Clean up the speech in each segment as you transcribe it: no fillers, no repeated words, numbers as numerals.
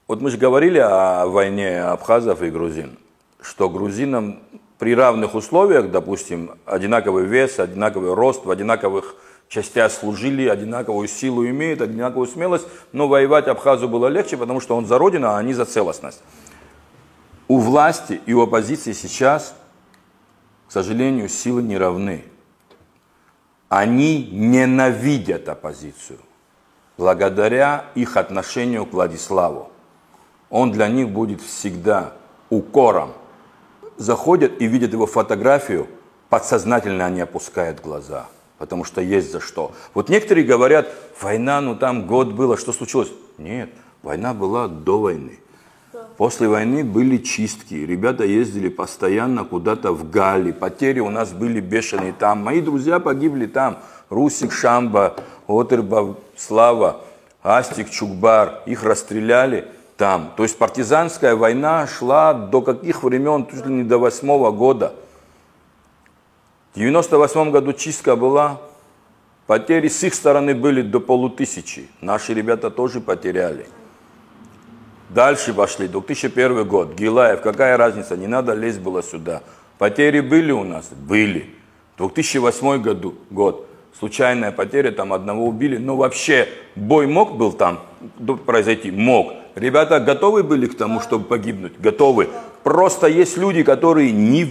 Вот мы же говорили о войне абхазов и грузин, что грузинам при равных условиях, допустим, одинаковый вес, одинаковый рост, в одинаковых частях служили, одинаковую силу имеют, одинаковую смелость, но воевать абхазу было легче, потому что он за родину, а они за целостность. У власти и у оппозиции сейчас, к сожалению, силы не равны. Они ненавидят оппозицию благодаря их отношению к Владиславу. Он для них будет всегда укором. Заходят и видят его фотографию, подсознательно они опускают глаза, потому что есть за что. Вот некоторые говорят, война, ну там год было, что случилось? Нет, война была до войны. После войны были чистки, ребята ездили постоянно куда-то в Гали, потери у нас были бешеные там. Мои друзья погибли там, Русик, Шамба, Отерба, Слава, Астик, Чукбар, их расстреляли там. То есть партизанская война шла до каких времен, чуть ли не до 8-го года. В 98 году чистка была, потери с их стороны были до 500. Наши ребята тоже потеряли. Дальше пошли, 2001 год, Гилаев, какая разница, не надо лезть было сюда. Потери были у нас? Были. 2008 год, случайная потеря, там одного убили, но вообще бой мог был там произойти? Мог. Ребята готовы были к тому, чтобы погибнуть? Готовы. Просто есть люди, которые ни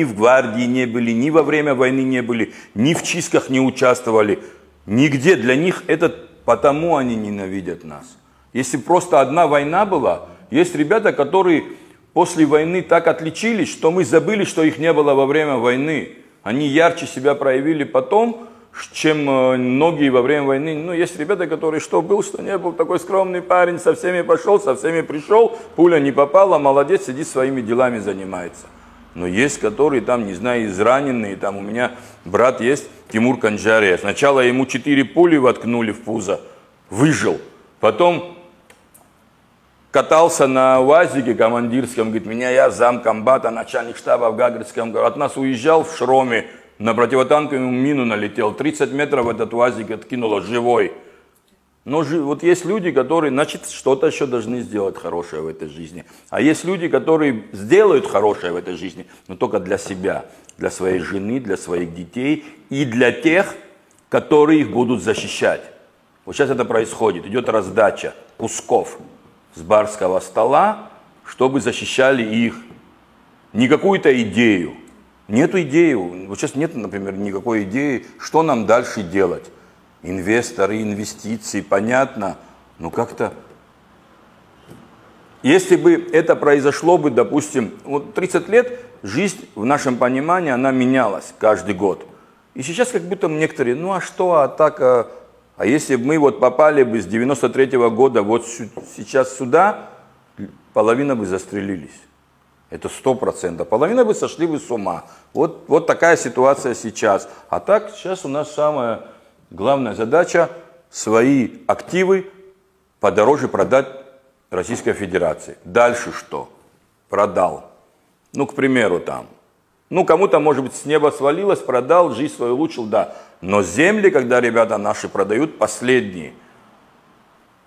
в гвардии не были, ни во время войны не были, ни в чистках не участвовали. Нигде. Для них это потому они ненавидят нас. Если просто одна война была, есть ребята, которые после войны так отличились, что мы забыли, что их не было во время войны. Они ярче себя проявили потом, чем многие во время войны. Ну, есть ребята, которые что был, что не был, такой скромный парень, со всеми пошел, со всеми пришел, пуля не попала, молодец, сидит своими делами занимается. Но есть, которые там, не знаю, израненные, там у меня брат есть, Тимур Канджария. Сначала ему 4 пули воткнули в пузо, выжил, потом катался на УАЗике командирском, говорит, я замкомбата, начальник штаба в Гагрицком, от нас уезжал в шроме, на противотанковую мину налетел, 30 метров этот УАЗик откинуло, живой. Но вот есть люди, которые, значит, что-то еще должны сделать хорошее в этой жизни. А есть люди, которые сделают хорошее в этой жизни, но только для себя, для своей жены, для своих детей и для тех, которые их будут защищать. Вот сейчас это происходит, идет раздача кусков с барского стола, чтобы защищали их. Не какую-то идею. Нету идеи. Вот сейчас нет, например, никакой идеи, что нам дальше делать. Инвесторы, инвестиции, понятно. Но как-то... Если бы это произошло бы, допустим, вот 30 лет, жизнь в нашем понимании, она менялась каждый год. И сейчас как будто некоторые, ну а что, а так... А если бы мы вот попали бы с 93-го года вот сейчас сюда, половина бы застрелились. Это 100%. Половина бы сошли бы с ума. Вот такая ситуация сейчас. А так сейчас у нас самая главная задача свои активы подороже продать Российской Федерации. Дальше что? Продал. Ну, к примеру, там. Ну, кому-то, может быть, с неба свалилось, продал, жизнь свою улучшил, да. Но земли, когда ребята наши продают, последние.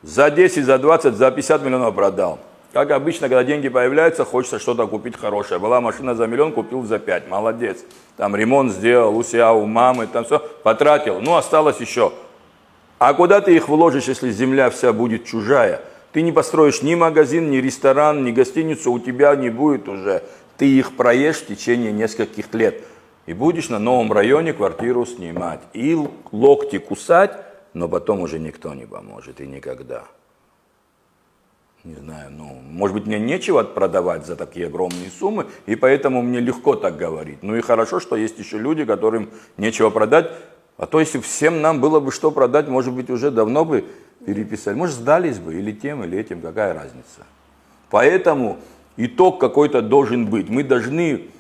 За 10, за 20, за 50 миллионов продал. Как обычно, когда деньги появляются, хочется что-то купить хорошее. Была машина за 1 миллион, купил за 5, молодец. Там ремонт сделал у себя, у мамы, там все, потратил. Ну, осталось еще. А куда ты их вложишь, если земля вся будет чужая? Ты не построишь ни магазин, ни ресторан, ни гостиницу, у тебя не будет уже. Ты их проешь в течение нескольких лет. И будешь на новом районе квартиру снимать. И локти кусать, но потом уже никто не поможет и никогда. Не знаю, ну, может быть, мне нечего продавать за такие огромные суммы, и поэтому мне легко так говорить. Ну и хорошо, что есть еще люди, которым нечего продать. А то, если всем нам было бы что продать, может быть, уже давно бы переписали. Может, сдались бы или тем, или этим, какая разница. Поэтому итог какой-то должен быть. Мы должны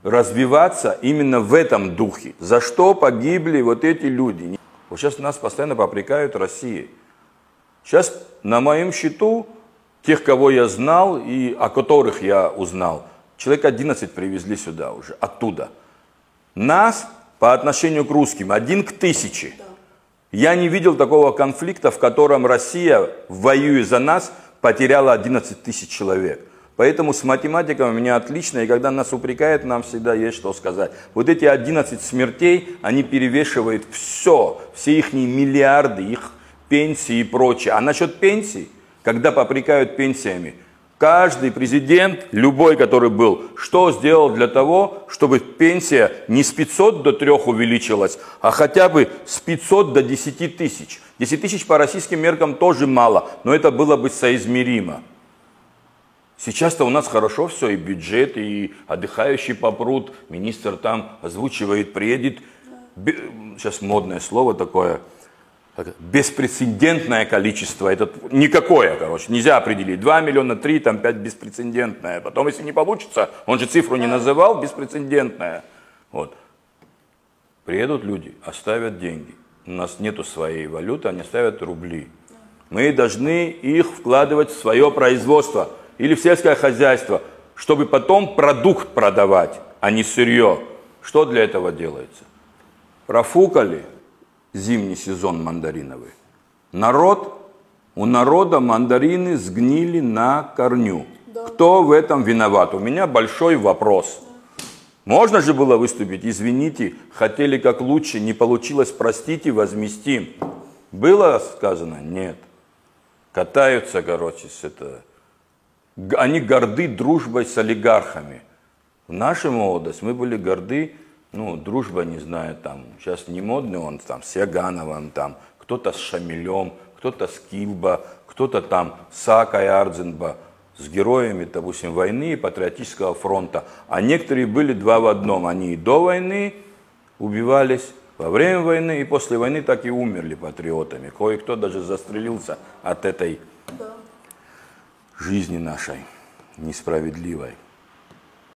развиваться именно в этом духе. За что погибли вот эти люди? Вот сейчас нас постоянно попрекают Россией. Сейчас на моем счету, тех, кого я знал и о которых я узнал, человек 11 привезли сюда уже, оттуда. Нас по отношению к русским 1 к 1000. Я не видел такого конфликта, в котором Россия, воюя за нас, потеряла 11 тысяч человек. Поэтому с математикой у меня отлично, и когда нас упрекают, нам всегда есть что сказать. Вот эти 11 смертей, они перевешивают все их миллиарды, их пенсии и прочее. А насчет пенсий, когда попрекают пенсиями, каждый президент, любой, который был, что сделал для того, чтобы пенсия не с 500 до 3 увеличилась, а хотя бы с 500 до 10 тысяч. 10 тысяч по российским меркам тоже мало, но это было бы соизмеримо. Сейчас-то у нас хорошо все, и бюджет, и отдыхающие попрут, министр там озвучивает, приедет, сейчас модное слово такое, беспрецедентное количество, это никакое, короче, нельзя определить, 2 миллиона, 3, там 5 беспрецедентное, потом, если не получится, он же цифру не называл, беспрецедентное. Вот. Приедут люди, оставят деньги, у нас нету своей валюты, они оставят рубли. Мы должны их вкладывать в свое производство или в сельское хозяйство, чтобы потом продукт продавать, а не сырье. Что для этого делается? Профукали зимний сезон мандариновый. У народа мандарины сгнили на корню. Да. Кто в этом виноват? У меня большой вопрос. Можно же было выступить, извините, хотели как лучше, не получилось, простите, возместим. Было сказано? Нет. Катаются, короче, они горды дружбой с олигархами. В нашу молодость мы были горды, дружба, не знаю, там, сейчас не модный он, там, с Ягановым, там, кто-то с Шамилем, кто-то с Кильбо, кто-то там с Акой Ардзинбо, с героями, допустим, войны и Патриотического фронта. А некоторые были два в одном. Они и до войны убивались, во время войны и после войны так и умерли патриотами. Кое-кто даже застрелился от этой жизни нашей несправедливой.